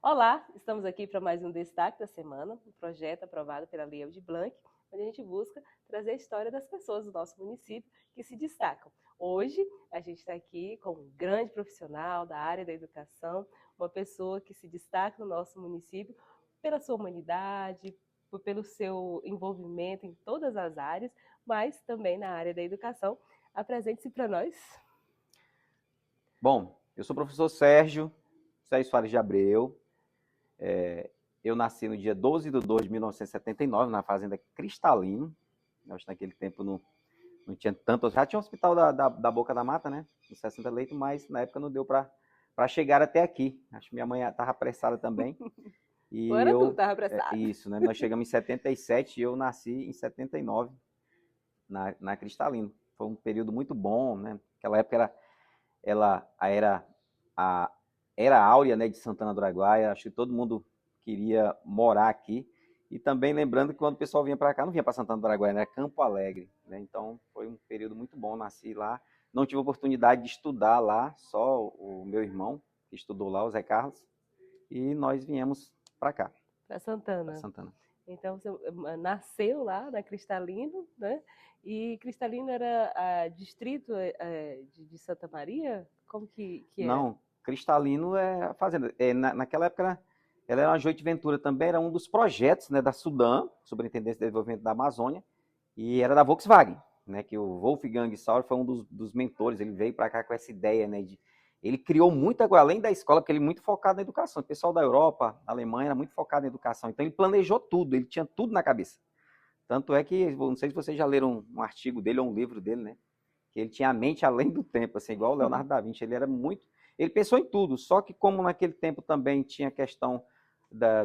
Olá, estamos aqui para mais um Destaque da Semana, um projeto aprovado pela Lei Aldir Blanc, onde a gente busca trazer a história das pessoas do nosso município que se destacam. Hoje, a gente está aqui com um grande profissional da área da educação, uma pessoa que se destaca no nosso município pela sua humanidade, pelo seu envolvimento em todas as áreas, mas também na área da educação. Apresente-se para nós. Bom, eu sou o professor Sérgio Soares de Abreu. Eu nasci no dia 12 de 2 de 1979, na fazenda Cristalino. Acho que naquele tempo não tinha tanto. Já tinha um hospital da Boca da Mata, né? Com 60 leitos, mas na época não deu para chegar até aqui. Acho que minha mãe estava apressada também. Ou E era tu que eu. estava apressado? Isso, né? Nós chegamos em 77 e eu nasci em 79 na Cristalino. Foi um período muito bom, né? Aquela época era a era áurea, né, de Santana do Araguaia. Acho que todo mundo queria morar aqui. E também lembrando que quando o pessoal vinha para cá, não vinha para Santana do Araguaia, era Campo Alegre, né? Então foi um período muito bom. Nasci lá, não tive oportunidade de estudar lá, só o meu irmão que estudou lá, o Zé Carlos, e nós viemos para cá, Para para Santana. Santana. Então, você nasceu lá na Cristalino, né? E Cristalino era distrito de Santa Maria? Como que é? Não, Cristalino é a fazenda. Naquela época, ela era uma joint ventura também, era um dos projetos, né, da Sudan, Superintendência de Desenvolvimento da Amazônia, e era da Volkswagen, né, que o Wolfgang Sauer foi um dos mentores. Ele veio para cá com essa ideia, né, ele criou muita coisa, além da escola, porque ele é muito focado na educação. O pessoal da Europa, da Alemanha, era muito focado na educação. Então, ele planejou tudo, ele tinha tudo na cabeça. Tanto é que, não sei se vocês já leram um artigo dele ou um livro dele, né, que ele tinha a mente além do tempo, assim, igual o Leonardo da Vinci. Ele pensou em tudo, só que como naquele tempo também tinha a questão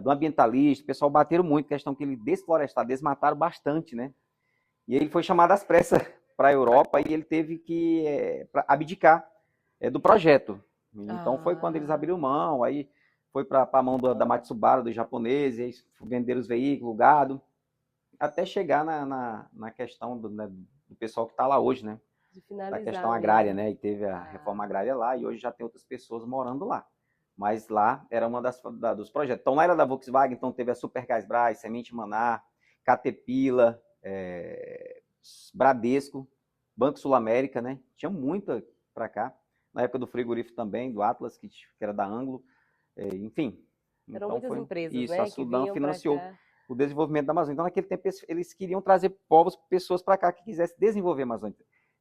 do ambientalista, o pessoal bateram muito, questão que ele desflorestar, desmataram bastante, né? E ele foi chamado às pressas para a Europa e ele teve que abdicar do projeto. Então foi quando eles Ah, abriram mão, aí foi para a mão da Matsubara, dos japoneses, venderam os veículos, o gado, até chegar na questão né, do pessoal que está lá hoje, né? de Da finalizar questão ali, agrária, né? né? E teve a Ah, reforma agrária lá e hoje já tem outras pessoas morando lá. Mas lá era uma dos projetos. Então lá era da Volkswagen, então teve a Supergasbras, Semente Maná, Caterpillar, Bradesco, Banco Sul América, né? Tinha muita para cá. Na época do frigorífico também, do Atlas, que era da Anglo, enfim. eram Então muitas foi empresas, isso, a né, que Sudan vinham para financiou cá. o desenvolvimento da Amazônia. Então, naquele tempo, eles queriam trazer pessoas para cá que quisessem desenvolver a Amazônia.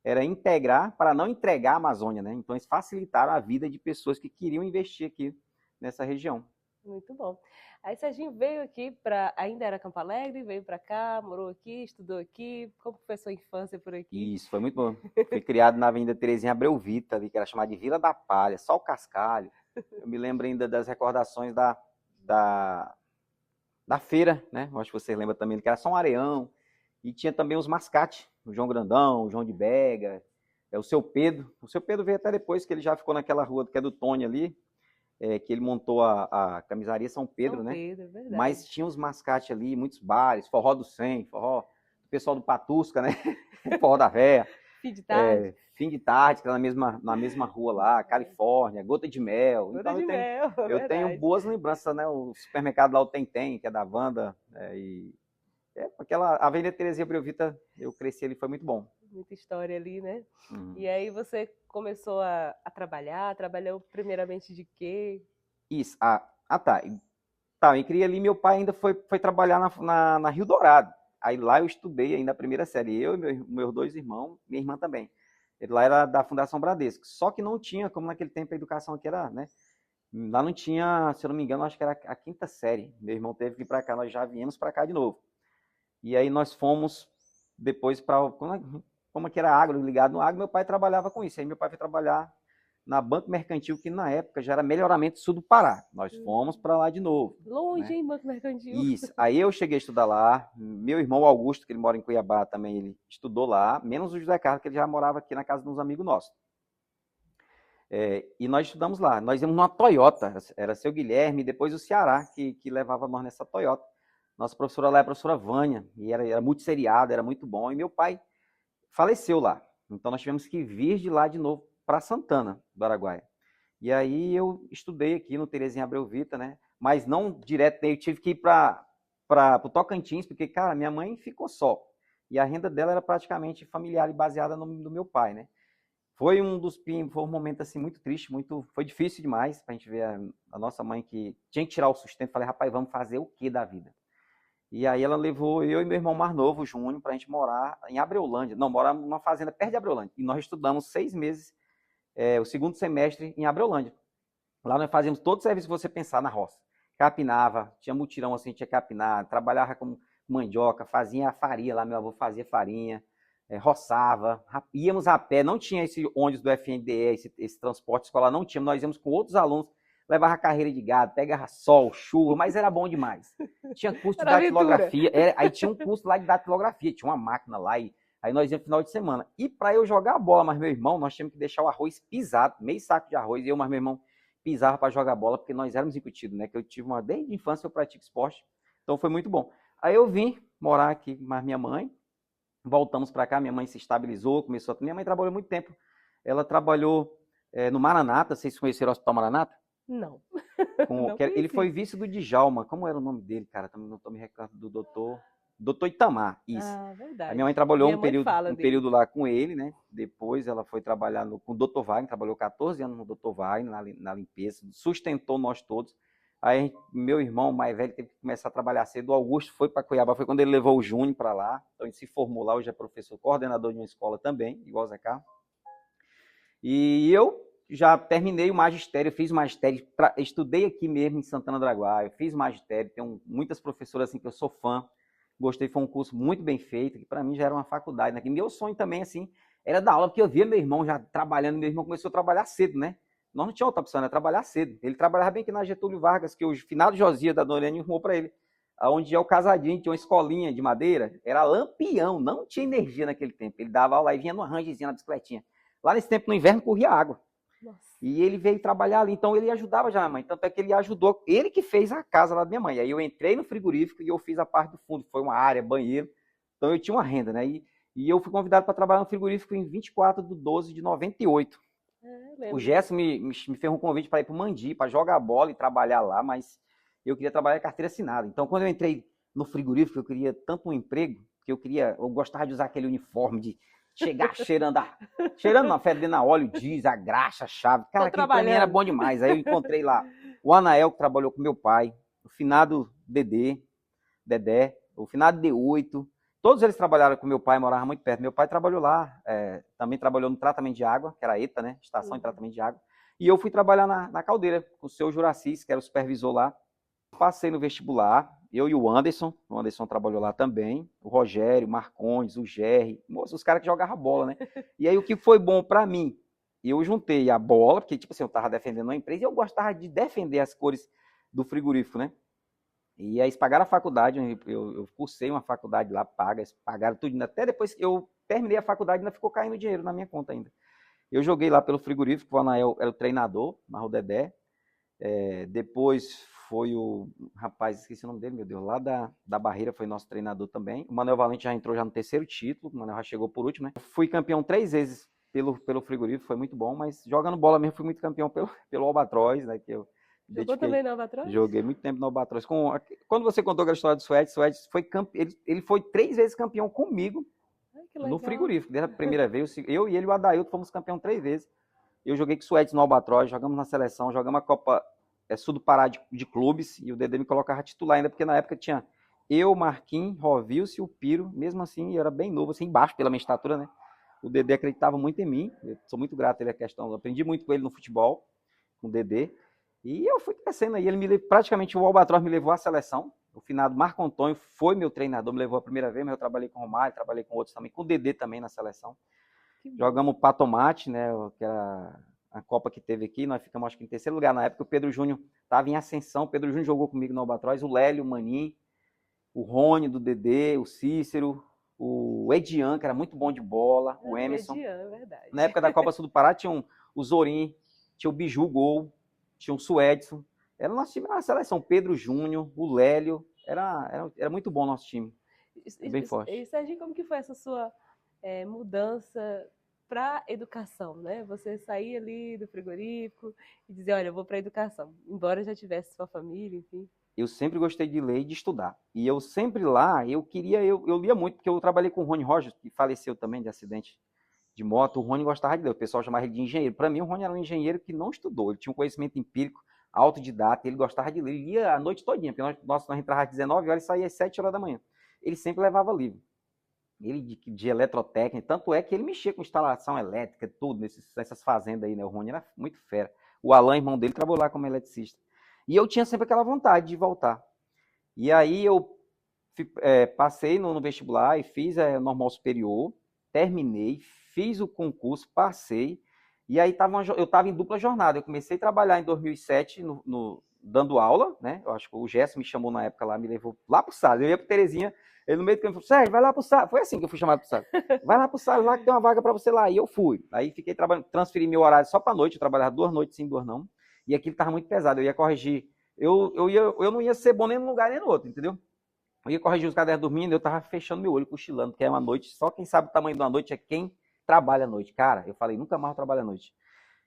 Era integrar para não entregar a Amazônia, né? Então, eles facilitaram a vida de pessoas que queriam investir aqui nessa região. Muito bom. Aí Serginho veio aqui para, ainda era Campo Alegre, veio para cá, morou aqui, estudou aqui. Como foi a sua infância por aqui? E isso foi muito bom. Fui criado na Avenida Terezinha Abreu Vita, ali, que era chamada de Vila da Palha, só o cascalho. Eu me lembro ainda das recordações da, da feira, né? Eu acho que você lembra também que era só um areão. E tinha também os mascates, o João Grandão, o João de Bega, o Seu Pedro. O Seu Pedro veio até depois, que ele já ficou naquela rua que é do Tony ali, que ele montou a camisaria São São Pedro, né? Pedro, é verdade. Mas tinha os mascates ali, muitos bares, forró do 100, forró do pessoal do Patusca, né? Forró da Véia, Fim de tarde, Fim de Tarde, que era na mesma rua lá, Califórnia, Gota de Mel. gota Então eu de tenho, mel, é eu tenho verdade. boas lembranças, né? O supermercado lá, o Tentem, que é da Wanda, aquela Avenida Terezinha Brevita, eu cresci ali, foi muito bom. Muita história ali, né? Uhum. E aí você começou a trabalhar, trabalhou primeiramente de quê? Isso, tá. Tá, eu criei ali, meu pai ainda foi trabalhar na Rio Dourado. Aí lá eu estudei ainda a primeira série, eu e meus dois irmãos, minha irmã também. Ele lá era da Fundação Bradesco. Só que não tinha, como naquele tempo a educação aqui era, né? Lá não tinha, se eu não me engano, acho que era a quinta série. Meu irmão teve que ir para cá, nós já viemos para cá de novo. E aí nós fomos depois para. Como que era agro, ligado no agro, meu pai trabalhava com isso. Aí meu pai foi trabalhar na Banco Mercantil, que na época já era Melhoramento Sul do Pará. Nós fomos para lá de novo. Longe, Né? hein, Banco Mercantil? Isso. Aí eu cheguei a estudar lá. Meu irmão Augusto, que ele mora em Cuiabá também, ele estudou lá. Menos o José Carlos, que ele já morava aqui na casa de uns amigos nossos. E nós estudamos lá. Nós íamos numa Toyota. Era seu Guilherme e depois o Ceará, que levava nós nessa Toyota. Nossa professora lá é a professora Vânia. E era muito seriada, era muito bom. E meu pai faleceu lá. Então nós tivemos que vir de lá de novo para Santana do Araguaia. E aí eu estudei aqui no Terezinha Abreu Vita, né? Mas não direto, eu tive que ir para o Tocantins, porque, cara, minha mãe ficou só. E a renda dela era praticamente familiar e baseada no meu pai, né? Foi foi um momento assim muito triste, foi difícil demais pra gente ver a nossa mãe que tinha que tirar o sustento. Falei, rapaz, vamos fazer o que da vida? E aí ela levou eu e meu irmão mais novo, o Júnior, pra gente morar em Abreolândia. Não, morar numa fazenda perto de Abreolândia. E nós estudamos 6 meses, o segundo semestre em Abreolândia. Lá nós fazíamos todo o serviço que você pensar na roça. Capinava, tinha mutirão assim, tinha que capinar, trabalhava com mandioca, fazia farinha lá, meu avô fazia farinha, roçava, íamos a pé, não tinha esse ônibus do FNDE, esse transporte escolar, não tinha, nós íamos com outros alunos, levava carreira de gado, pegava sol, chuva, mas era bom demais. Tinha curso de datilografia, aí tinha um curso lá de datilografia, tinha uma máquina lá, aí nós íamos no final de semana. E para eu jogar a bola, mas meu irmão, nós tínhamos que deixar o arroz pisado, meio saco de arroz, e eu mais meu irmão pisava para jogar bola, porque nós éramos incutidos, né? Que eu tive desde a infância eu pratico esporte, então foi muito bom. Aí eu vim morar aqui com a minha mãe, voltamos para cá, minha mãe se estabilizou, minha mãe trabalhou muito tempo, ela trabalhou no Maranata, vocês conheceram o Hospital Maranata? Não. Não ele foi vice do Djalma, como era o nome dele, cara? Também não estou me recordando do doutor Itamar, isso. Verdade. A minha mãe trabalhou um período lá com ele, né? Depois ela foi trabalhar com o Dr. Wagner, trabalhou 14 anos no Dr. Wagner, na limpeza, sustentou nós todos. Aí meu irmão mais velho teve que começar a trabalhar cedo, o Augusto foi para Cuiabá, foi quando ele levou o Júnior para lá, então ele se formou lá, hoje é professor, coordenador de uma escola também, igual o Zé Carlos. E eu já terminei o magistério, fiz magistério, estudei aqui mesmo em Santana do Araguaia, fiz magistério, tenho muitas professoras assim que eu sou fã, gostei, foi um curso muito bem feito, que para mim já era uma faculdade, né? E meu sonho também, assim, era dar aula, porque eu via meu irmão já trabalhando, meu irmão começou a trabalhar cedo, né? Nós não tinha outra opção, era trabalhar cedo. Ele trabalhava bem aqui na Getúlio Vargas, que o finado Josias da Doriane arrumou para ele, onde é o Casadinho, tinha uma escolinha de madeira, era lampião, não tinha energia naquele tempo. Ele dava aula e vinha no rangezinho, na bicicletinha. Lá nesse tempo, no inverno, corria água. Nossa. E ele veio trabalhar ali, então ele ajudava já a minha mãe, tanto é que ele ajudou, ele que fez a casa lá da minha mãe. Aí eu entrei no frigorífico e eu fiz a parte do fundo, foi uma área, banheiro, então eu tinha uma renda, né? E eu fui convidado para trabalhar no frigorífico em 24/12/98. O Gerson me fez um convite para ir para o Mandi, para jogar bola e trabalhar lá, mas eu queria trabalhar carteira assinada. Então, quando eu entrei no frigorífico, eu queria tanto um emprego, que eu gostava de usar aquele uniforme de chegar cheirando uma fedendo a óleo, diesel, a graxa, a chave. Cara, aquilo pra mim era bom demais. Aí eu encontrei lá o Anael, que trabalhou com meu pai, o finado Dedé, o finado D8. Todos eles trabalharam com meu pai, moravam muito perto. Meu pai trabalhou lá, também trabalhou no tratamento de água, que era a ETA, né? Estação de Tratamento de Água. E eu fui trabalhar na caldeira, com o seu Juracis, que era o supervisor lá. Passei no vestibular, eu e o Anderson trabalhou lá também, o Rogério, o Marcondes, o Gerry, os caras que jogavam bola, né? E aí o que foi bom para mim, eu juntei a bola, porque tipo assim, eu tava defendendo uma empresa e eu gostava de defender as cores do frigorífico, né? E aí eles pagaram a faculdade, eu cursei uma faculdade lá, pagaram tudo, até depois que eu terminei a faculdade ainda ficou caindo dinheiro na minha conta ainda. Eu joguei lá pelo frigorífico, o Anael era o treinador, o Dedé, depois foi o rapaz, esqueci o nome dele, meu Deus, lá da Barreira, foi nosso treinador também. O Manuel Valente já entrou já no terceiro título, o Manuel já chegou por último, né? Fui campeão 3 vezes pelo frigorífico, foi muito bom, mas jogando bola mesmo fui muito campeão pelo Albatroz, né? Que eu jogou também no Albatroz? Joguei muito tempo no Albatroz. Quando você contou a história do Suétes foi ele foi 3 vezes campeão comigo no frigorífico. Desde a primeira vez, eu e ele e o Adailton fomos campeão 3 vezes. Eu joguei com o Suétes no Albatroz, jogamos na seleção, jogamos a Copa Sul do Pará de clubes, e o Dedé me colocava titular ainda, porque na época tinha eu, Marquinhos, Rovilson e o Piro, mesmo assim, eu era bem novo, assim, baixo pela minha estatura, né? O Dedé acreditava muito em mim, eu sou muito grato a ele a questão, eu aprendi muito com ele no futebol, com o Dedé, e eu fui crescendo aí, praticamente o Albatroz me levou à seleção, o finado Marco Antônio foi meu treinador, me levou a primeira vez, mas eu trabalhei com o Romário, trabalhei com outros também, com o Dedé também na seleção. Jogamos o Patomate, né, que era a Copa que teve aqui, nós ficamos acho que em terceiro lugar na época, o Pedro Júnior estava em ascensão, o Pedro Júnior jogou comigo no Albatroz, o Lélio, o Manin, o Rony do Dedé, o Cícero, o Edian, que era muito bom de bola, o Emerson. Edian, é verdade. Na época da Copa Sul do Pará tinha o Zorim, tinha o Biju Gol, tinha o Suedson, era o nosso time na seleção, Pedro Júnior, o Lélio, era muito bom o nosso time, bem forte. E Serginho, como que foi essa sua mudança para a educação, né? Você sair ali do frigorífico e dizer, olha, eu vou para a educação, embora já tivesse sua família, enfim. Eu sempre gostei de ler e de estudar. E eu sempre lá, eu lia muito, porque eu trabalhei com o Rony Rogers, que faleceu também de acidente de moto. O Rony gostava de ler, o pessoal chamava ele de engenheiro. Para mim, o Rony era um engenheiro que não estudou, ele tinha um conhecimento empírico, autodidata, ele gostava de ler, ele lia a noite todinha, porque nós entrávamos às 19 horas e saía às 7 horas da manhã. Ele sempre levava livro. Ele de eletrotécnica, tanto é que ele mexia com instalação elétrica, tudo, nessas fazendas aí, né? O Rony era muito fera. O Alan, irmão dele, trabalhou lá como eletricista. E eu tinha sempre aquela vontade de voltar. E aí eu passei no vestibular e fiz normal superior, terminei, fiz o concurso, passei, e aí eu estava em dupla jornada. Eu comecei a trabalhar em 2007 dando aula, né? Eu acho que o Gerson me chamou na época lá, me levou lá pro Salles. Eu ia pro Terezinha, ele no meio do caminho falou, Sérgio, vai lá pro Salles. Foi assim que eu fui chamado pro Salles. Vai lá pro Salles, lá que tem uma vaga para você lá. E eu fui. Aí fiquei trabalhando, transferi meu horário só para noite, eu trabalhava 2 noites sim, 2 não. E aquilo estava muito pesado, eu ia corrigir. Eu não ia ser bom nem num lugar nem no outro, entendeu? Eu ia corrigir os cadernos dormindo, eu tava fechando meu olho, cochilando, porque é uma noite, só quem sabe o tamanho de uma noite é quem trabalha à noite. Cara, eu falei, nunca mais eu trabalho à noite.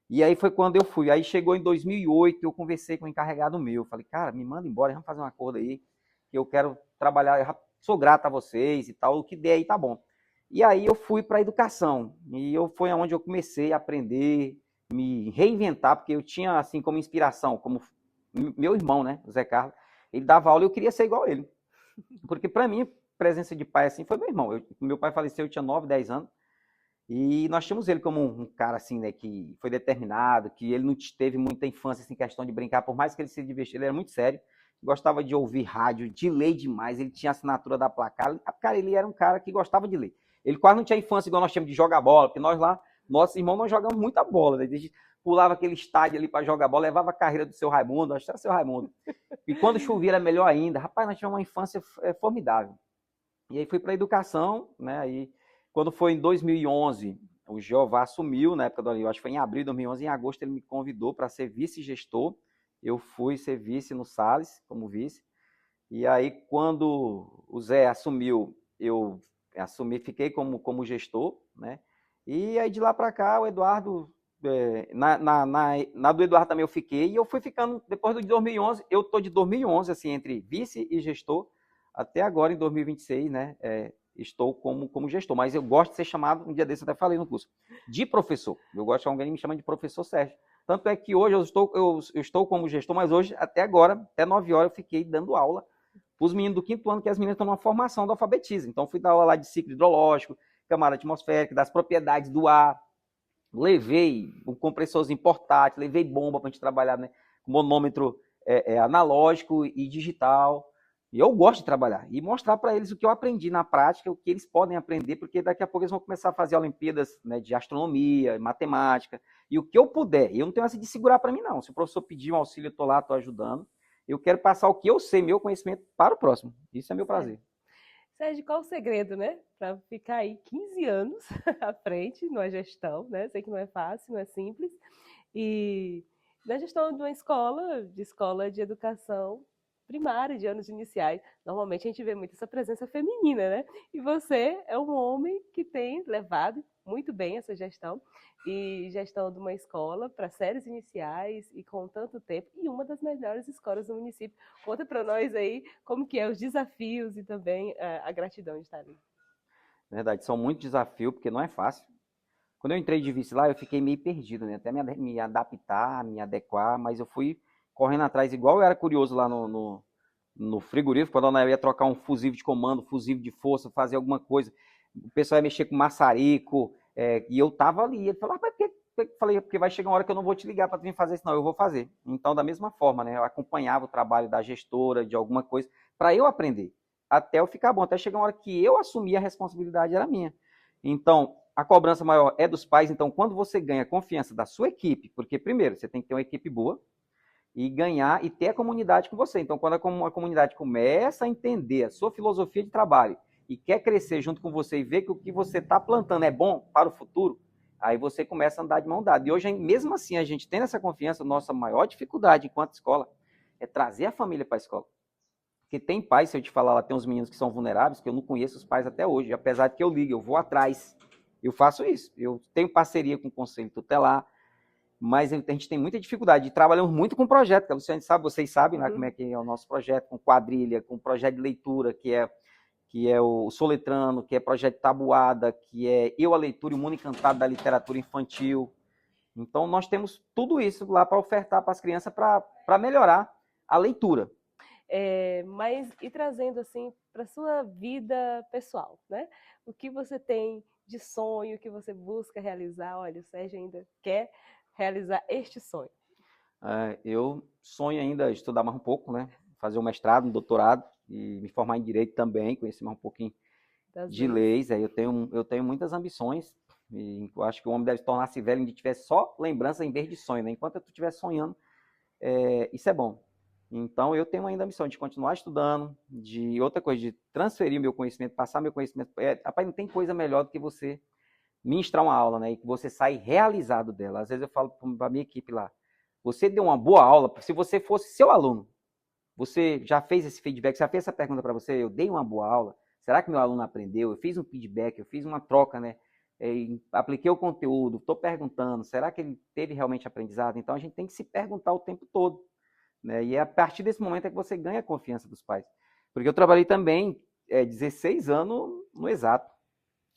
E aí foi quando eu fui. Aí chegou em 2008, eu conversei com o encarregado meu. Falei, cara, me manda embora, vamos fazer um acordo aí, que eu quero trabalhar, eu sou grato a vocês e tal, o que der aí tá bom. E aí eu fui para a educação, e foi onde eu comecei a aprender, me reinventar, porque eu tinha, assim, como inspiração, como meu irmão, né, o Zé Carlos, ele dava aula e eu queria ser igual a ele. Porque para mim, presença de pai assim foi meu irmão. Meu pai faleceu, eu tinha 9, 10 anos. E nós tínhamos ele como um cara assim, né, que foi determinado, que ele não teve muita infância assim, questão de brincar, por mais que ele se divertia, ele era muito sério, gostava de ouvir rádio, de ler demais, ele tinha assinatura da Placar. Cara, ele era um cara que gostava de ler. Ele quase não tinha infância igual nós tínhamos de jogar bola, porque nós lá, nossos irmãos, nós jogamos muita bola, né? A gente pulava aquele estádio ali para jogar bola, levava a carreira do seu Raimundo, acho que era seu Raimundo. E quando chovia era melhor ainda. Rapaz, nós tivemos uma infância formidável. E aí fui para a educação, né? Aí, quando foi em 2011, o Jeová assumiu, na época do eu acho que foi em abril de 2011, em agosto ele me convidou para ser vice-gestor. Eu fui ser vice no Salles, como vice. E aí, quando o Zé assumiu, eu fiquei como gestor, né? E aí, de lá para cá, o Eduardo, na do Eduardo também eu fiquei, e eu fui ficando, depois do de 2011, eu estou de 2011, assim, entre vice e gestor, até agora, em 2026, né? Estou como gestor, mas eu gosto de ser chamado, um dia desse eu até falei no curso, de professor. Eu gosto que alguém me chama de professor Sérgio. Tanto é que hoje eu estou como gestor, mas hoje, até agora, até 9 horas, eu fiquei dando aula para os meninos do 5º ano, que as meninas estão numa formação do alfabetismo. Então, fui dar aula lá de ciclo hidrológico, camada atmosférica, das propriedades do ar. Levei um compressorzinho portátil, levei bomba para a gente trabalhar, né, com monômetro analógico e digital. E eu gosto de trabalhar e mostrar para eles o que eu aprendi na prática, o que eles podem aprender, porque daqui a pouco eles vão começar a fazer Olimpíadas, né, de astronomia, matemática, e o que eu puder. Eu não tenho essa de segurar para mim, não. Se o professor pedir um auxílio, eu estou lá, estou ajudando. Eu quero passar o que eu sei, meu conhecimento, para o próximo. Isso é meu prazer. Sérgio, qual o segredo, né? Para ficar aí 15 anos à frente numa gestão, né? Sei que não é fácil, não é simples. E na gestão de uma escola de educação primária, de anos iniciais, normalmente a gente vê muito essa presença feminina, né? E você é um homem que tem levado muito bem essa gestão e gestão de uma escola para séries iniciais e com tanto tempo, e uma das melhores escolas do município. Conta para nós aí como que é os desafios e também a gratidão de estar ali. Verdade, são muitos desafios, porque não é fácil. Quando eu entrei de vice lá, eu fiquei meio perdido, né? Até me adaptar, me adequar, mas eu fui correndo atrás, igual eu era curioso lá no frigorífico, quando eu ia trocar um fusível de comando, fusível de força, fazer alguma coisa, o pessoal ia mexer com maçarico, e eu tava ali. Ele falou, rapaz, falei, porque vai chegar uma hora que eu não vou te ligar para vir fazer isso, não, eu vou fazer. Então, da mesma forma, né? Eu acompanhava o trabalho da gestora, de alguma coisa, para eu aprender, até eu ficar bom, até chegar uma hora que eu assumi a responsabilidade, era minha. Então, a cobrança maior é dos pais. Então, quando você ganha a confiança da sua equipe, porque primeiro, você tem que ter uma equipe boa e ganhar e ter a comunidade com você. Então, quando a comunidade começa a entender a sua filosofia de trabalho e quer crescer junto com você e ver que o que você está plantando é bom para o futuro, aí você começa a andar de mão dada. E hoje, mesmo assim, a gente tendo essa confiança, nossa maior dificuldade enquanto escola é trazer a família para a escola. Porque tem pais, se eu te falar, lá tem uns meninos que são vulneráveis, que eu não conheço os pais até hoje, apesar de que eu ligo, eu vou atrás. eu faço isso. Eu tenho parceria com o Conselho Tutelar, mas a gente tem muita dificuldade. Trabalhamos muito com projeto, que a Luciane sabe, vocês sabem, né, como é que é o nosso projeto, com quadrilha, com projeto de leitura, que é o Soletrano, que é projeto de tabuada, que é Eu, a Leitura e o Mundo Encantado da Literatura Infantil. Então, nós temos tudo isso lá para ofertar para as crianças para melhorar a leitura. Mas e trazendo assim para a sua vida pessoal, né? O que você tem de sonho, o que você busca realizar? Olha, o Sérgio ainda quer realizar este sonho. Eu sonho ainda estudar mais um pouco, né? Fazer um mestrado, um doutorado e me formar em Direito também, conhecer mais um pouquinho de leis. Eu tenho muitas ambições e eu acho que o homem deve tornar-se velho onde tiver só lembrança em vez de sonho, né? Enquanto eu estiver sonhando, isso é bom. Então, eu tenho ainda a missão de continuar estudando, de outra coisa, de transferir meu conhecimento, passar meu conhecimento. Rapaz, não tem coisa melhor do que você ministrar uma aula, né? E que você sai realizado dela. Às vezes eu falo para a minha equipe lá, você deu uma boa aula, se você fosse seu aluno, você já fez esse feedback, já fez essa pergunta para você, eu dei uma boa aula, será que meu aluno aprendeu? Eu fiz um feedback, eu fiz uma troca, né? Apliquei o conteúdo, estou perguntando, será que ele teve realmente aprendizado? Então, a gente tem que se perguntar o tempo todo. Né? E é a partir desse momento é que você ganha a confiança dos pais. Porque eu trabalhei também 16 anos no Exato.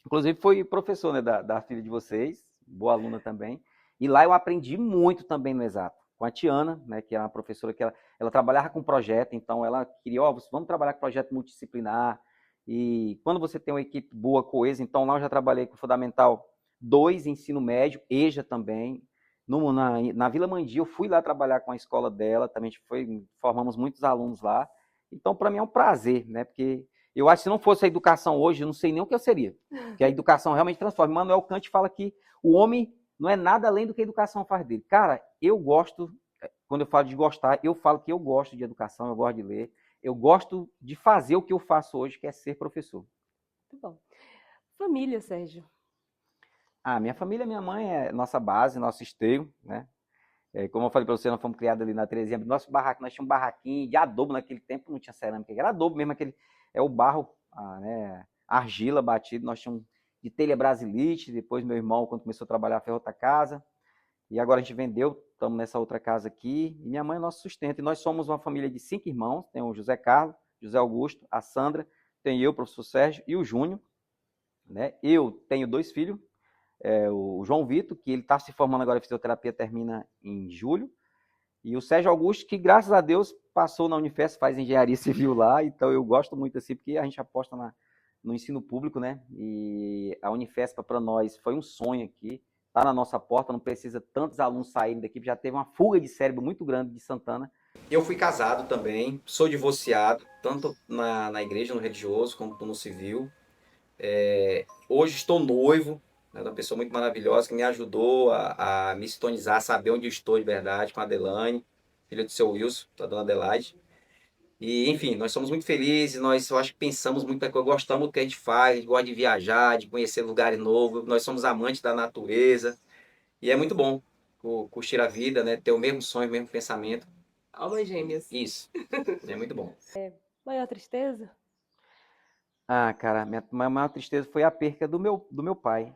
Inclusive, fui professor, né, da filha de vocês, boa aluna também. E lá eu aprendi muito também no Exato. Com a Tiana, né, que é uma professora que ela trabalhava com projeto, então ela queria, vamos trabalhar com projeto multidisciplinar. E quando você tem uma equipe boa, coesa, então lá eu já trabalhei com Fundamental 2, ensino médio, EJA também. Na Vila Mandi, eu fui lá trabalhar com a escola dela, também formamos muitos alunos lá. Então, para mim é um prazer, né? Porque eu acho que se não fosse a educação hoje, eu não sei nem o que eu seria. Porque a educação realmente transforma. Immanuel Kant fala que o homem não é nada além do que a educação faz dele. Cara, eu gosto, quando eu falo de gostar, eu falo que eu gosto de educação, eu gosto de ler, eu gosto de fazer o que eu faço hoje, que é ser professor. Muito bom. Família, Sérgio. Minha família, minha mãe é nossa base, nosso esteio, né? Como eu falei para você, nós fomos criados ali na Terezinha. Nosso barraco, nós tínhamos um barraquinho de adobo naquele tempo, não tinha cerâmica, era adobo mesmo, o barro, né, argila batido. Nós tínhamos de telha brasilite, depois meu irmão, quando começou a trabalhar, fez outra casa. E agora a gente vendeu, estamos nessa outra casa aqui. E minha mãe é nosso sustento. E nós somos uma família de 5 irmãos. Tem o José Carlos, José Augusto, a Sandra, tem eu, o professor Sérgio, e o Júnior. Né? Eu tenho 2 filhos. O João Vitor, que ele está se formando agora em fisioterapia, termina em julho, e o Sérgio Augusto, que graças a Deus passou na Unifesp, faz engenharia civil lá, então eu gosto muito assim, porque a gente aposta no ensino público, né? E a Unifesp para nós foi um sonho aqui, está na nossa porta, não precisa tantos alunos saírem daqui, já teve uma fuga de cérebro muito grande de Santana. Eu fui casado também, sou divorciado, tanto na igreja, no religioso, como no civil. Hoje estou noivo, né, uma pessoa muito maravilhosa que me ajudou a me sintonizar, a saber onde eu estou de verdade, com a Adelaine, filha do seu Wilson, da dona Adelaide. E, enfim, nós somos muito felizes, eu acho que pensamos muito, gostamos do que a gente faz, a gente gosta de viajar, de conhecer lugares novos, nós somos amantes da natureza, e é muito bom curtir a vida, né, ter o mesmo sonho, o mesmo pensamento. Almas gêmeas. Isso, é muito bom. Maior tristeza? Cara, minha maior tristeza foi a perca do meu pai,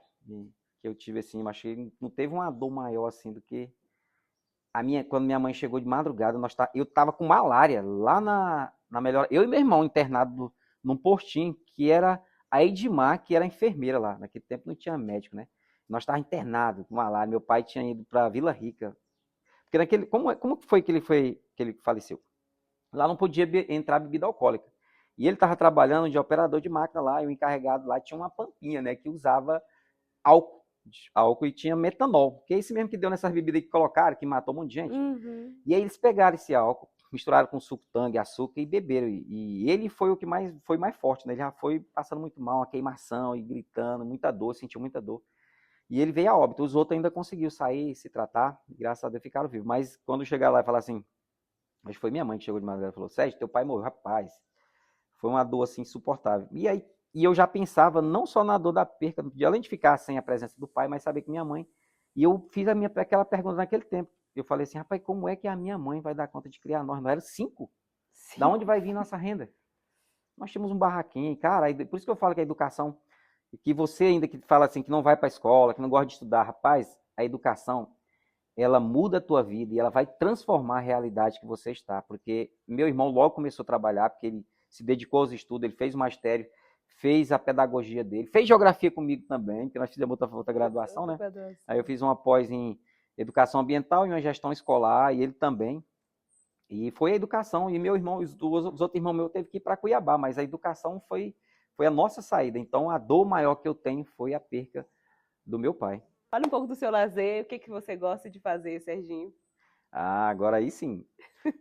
que eu tive assim, eu achei que não teve uma dor maior assim do que quando minha mãe chegou de madrugada, eu tava com malária lá na melhor, eu e meu irmão internado num postinho que era a Edmar, que era enfermeira lá, naquele tempo não tinha médico, né? Nós tava internado com malária, meu pai tinha ido para Vila Rica. Porque como foi que ele faleceu? Lá não podia entrar bebida alcoólica. E ele estava trabalhando de operador de máquina lá, e o encarregado lá tinha uma pampinha, né, que usava álcool e tinha metanol, que é esse mesmo que deu nessas bebidas que colocaram, que matou um monte de gente. Uhum. E aí eles pegaram esse álcool, misturaram com suco tangue, açúcar e beberam. E ele foi o que foi mais forte, né? Ele já foi passando muito mal, uma queimação e gritando, muita dor, sentiu muita dor. E ele veio a óbito. Os outros ainda conseguiram sair, se tratar, e graças a Deus ficaram vivos. Mas quando chegar lá e falar assim, acho que foi minha mãe que chegou de madrugada e falou: Sérgio, teu pai morreu, rapaz. Foi uma dor assim insuportável. E eu já pensava não só na dor da perca, de além de ficar sem a presença do pai, mas saber que minha mãe. E eu fiz aquela pergunta naquele tempo. Eu falei assim: rapaz, como é que a minha mãe vai dar conta de criar nós? Nós éramos 5. Da onde vai vir nossa renda? Nós tínhamos um barraquinho, cara. Por isso que eu falo que a educação, que você ainda que fala assim, que não vai para a escola, que não gosta de estudar, rapaz, a educação, ela muda a tua vida e ela vai transformar a realidade que você está. Porque meu irmão logo começou a trabalhar, porque ele se dedicou aos estudos, ele fez o magistério, fez a pedagogia dele, fez geografia comigo também, porque nós fizemos outra graduação, né? Aí eu fiz uma pós em educação ambiental e uma gestão escolar, e ele também. E foi a educação, e meu irmão, os outros irmãos meus teve que ir para Cuiabá, mas a educação foi a nossa saída. Então a dor maior que eu tenho foi a perca do meu pai. Fala um pouco do seu lazer, o que você gosta de fazer, Serginho? Ah, agora aí sim.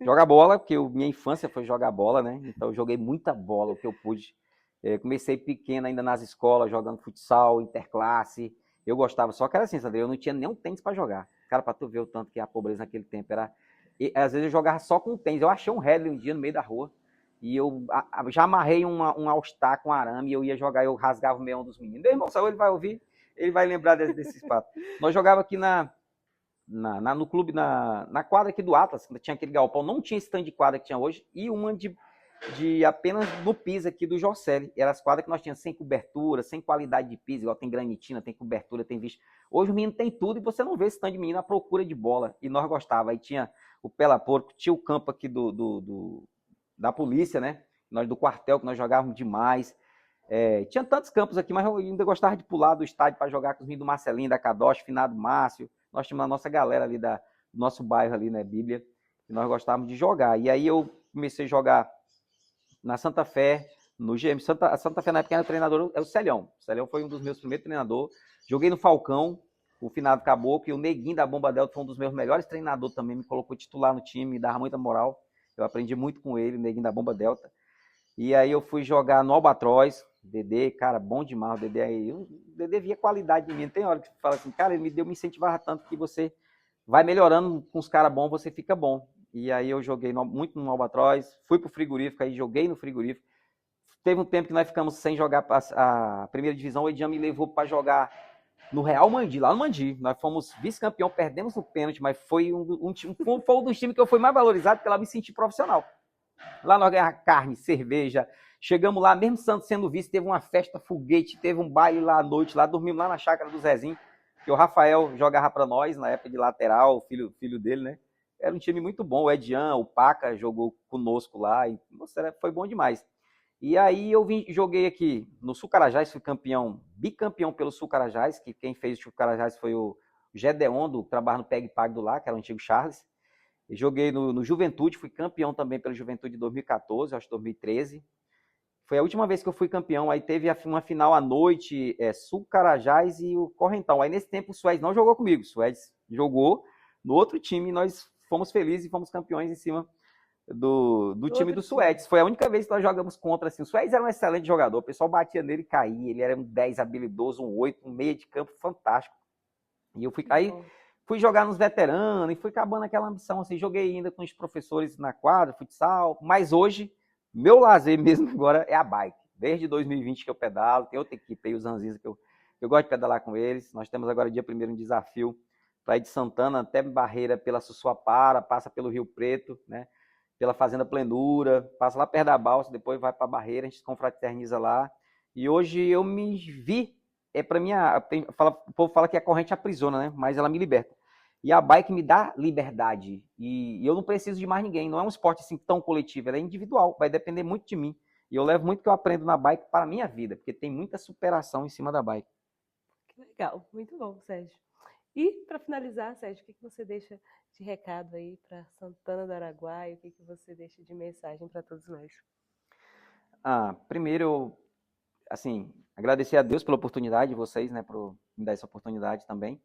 Jogar bola, porque minha infância foi jogar bola, né? Então eu joguei muita bola, o que eu pude. Comecei pequeno ainda nas escolas, jogando futsal, interclasse. Eu gostava, só que era assim, Sandra, eu não tinha nem um tênis para jogar. Cara, para tu ver o tanto que a pobreza naquele tempo era... E, às vezes eu jogava só com tênis. Eu achei um Redley um dia no meio da rua. E eu já amarrei um All-Star com arame e eu ia jogar, eu rasgava o meião dos meninos. Meu irmão, só ele vai ouvir, ele vai lembrar desses fatos. Nós jogava aqui no clube, na quadra aqui do Atlas, que tinha aquele galpão, não tinha esse tanto de quadra que tinha hoje, e uma de apenas no piso aqui do Jorcelli. Eram as quadras que nós tínhamos sem cobertura, sem qualidade de piso, igual tem granitina, tem cobertura, tem visto. Hoje o menino tem tudo e você não vê esse tanto de menino à procura de bola. E nós gostava. Aí tinha o Pela Porco, tinha o campo aqui da polícia, né? Nós do quartel, que nós jogávamos demais. Tinha tantos campos aqui, mas eu ainda gostava de pular do estádio para jogar com os meninos do Marcelinho, da Cadoche, Finado Márcio. Nós tínhamos a nossa galera ali do nosso bairro ali, né, Bíblia, que nós gostávamos de jogar. E aí eu comecei a jogar na Santa Fé, no GM. A Santa Fé na época era treinador, é o Celhão. O Celhão foi um dos meus primeiros treinadores. Joguei no Falcão, o Finado Caboclo, e o Neguinho da Bomba Delta foi um dos meus melhores treinadores também, me colocou titular no time, me dava muita moral. Eu aprendi muito com ele, o Neguinho da Bomba Delta. E aí eu fui jogar no Albatroz, Dedê, cara, bom demais o Dedê aí. O Dedê via qualidade de mim. Tem hora que fala assim, cara, ele me incentivava tanto que você vai melhorando com os caras bons, você fica bom. E aí eu joguei muito no Albatroz, fui pro frigorífico, aí joguei no frigorífico. Teve um tempo que nós ficamos sem jogar a primeira divisão, o Edian me levou para jogar no Real Mandi, lá no Mandi. Nós fomos vice-campeão, perdemos no pênalti, mas foi um dos times que eu fui mais valorizado, porque lá eu me senti profissional. Lá nós ganhávamos carne, cerveja. Chegamos lá, mesmo Santos sendo vice, teve uma festa, foguete, teve um baile lá à noite, lá dormimos lá na chácara do Zezinho, que o Rafael jogava para nós, na época de lateral, filho dele, né? Era um time muito bom, o Edian, o Paca jogou conosco lá, e nossa, foi bom demais. E aí eu joguei aqui no Sul Carajás, fui bicampeão pelo Sul Carajás, que quem fez o Sul Carajás foi o Gedeon, do trabalho no Peg Pag do lá, que era o antigo Charles. Eu joguei no Juventude, fui campeão também pela Juventude de 2014, acho que 2013. Foi a última vez que eu fui campeão. Aí teve uma final à noite, Sul Carajás e o Correntão. Aí nesse tempo o Suez não jogou comigo, o Suez jogou no outro time e nós fomos felizes e fomos campeões em cima do time do Suez. Foi a única vez que nós jogamos contra. Assim. O Suez era um excelente jogador, o pessoal batia nele e caía. Ele era um 10 habilidoso, um 8, um meia de campo fantástico. E eu fui jogar nos veteranos e fui acabando aquela ambição, assim, joguei ainda com os professores na quadra, futsal, mas hoje, meu lazer mesmo agora é a bike. Desde 2020 que eu pedalo, tem outra equipe aí, os Zanziza, que eu gosto de pedalar com eles. Nós temos agora dia 1º um desafio para ir de Santana até Barreira pela Sussuapara, passa pelo Rio Preto, né? Pela Fazenda Plenura, passa lá perto da Balsa, depois vai para Barreira, a gente se confraterniza lá. E hoje eu me vi, para mim, o povo fala que a corrente aprisiona, né? Mas ela me liberta. E a bike me dá liberdade. E eu não preciso de mais ninguém. Não é um esporte assim tão coletivo, ela é individual, vai depender muito de mim. E eu levo muito o que eu aprendo na bike para a minha vida, porque tem muita superação em cima da bike. Que legal, muito bom, Sérgio. E para finalizar, Sérgio, o que você deixa de recado aí para Santana do Araguaia? O que você deixa de mensagem para todos nós? Primeiro, assim, agradecer a Deus pela oportunidade de vocês, né, por me dar essa oportunidade também.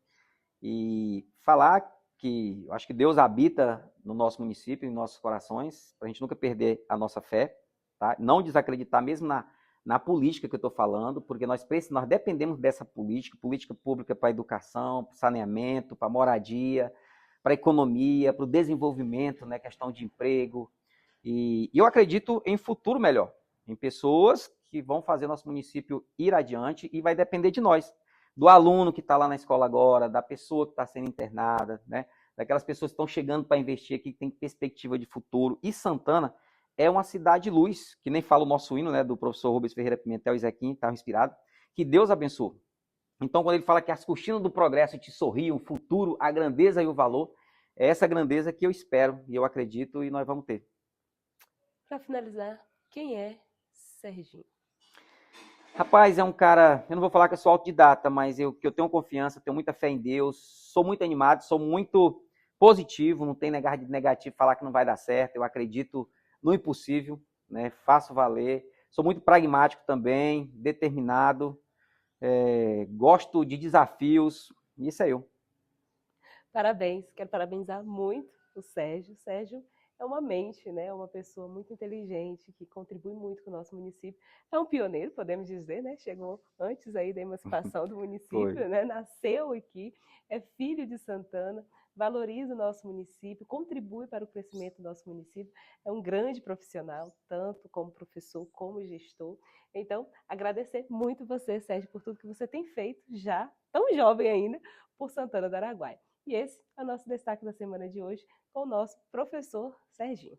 E falar que eu acho que Deus habita no nosso município, em nossos corações, para a gente nunca perder a nossa fé, tá? Não desacreditar mesmo na política que eu estou falando, porque nós dependemos dessa política pública para a educação, para o saneamento, para a moradia, para a economia, para o desenvolvimento, né, questão de emprego. E eu acredito em futuro melhor, em pessoas que vão fazer nosso município ir adiante e vai depender de nós. Do aluno que está lá na escola agora, da pessoa que está sendo internada, né? Daquelas pessoas que estão chegando para investir aqui, que tem perspectiva de futuro. E Santana é uma cidade luz, que nem fala o nosso hino, né, do professor Rubens Ferreira Pimentel e Zequinha, que estava inspirado, que Deus abençoe. Então, quando ele fala que as cortinas do progresso te sorriam, o futuro, a grandeza e o valor, é essa grandeza que eu espero e eu acredito e nós vamos ter. Para finalizar, quem é Serginho? Rapaz, é um cara, eu não vou falar que eu sou autodidata, mas que eu tenho confiança, tenho muita fé em Deus, sou muito animado, sou muito positivo, não tem negativo falar que não vai dar certo, eu acredito no impossível, né? Faço valer, sou muito pragmático também, determinado, gosto de desafios, e isso é eu. Parabéns, quero parabenizar muito o Sérgio. O Sérgio é uma mente, né? Uma pessoa muito inteligente, que contribui muito com o nosso município. É um pioneiro, podemos dizer, né? Chegou antes aí da emancipação do município, né? Nasceu aqui, é filho de Santana, valoriza o nosso município, contribui para o crescimento do nosso município. É um grande profissional, tanto como professor, como gestor. Então, agradecer muito você, Sérgio, por tudo que você tem feito já, tão jovem ainda, por Santana do Araguaia. E esse é o nosso destaque da semana de hoje com o nosso professor Serginho.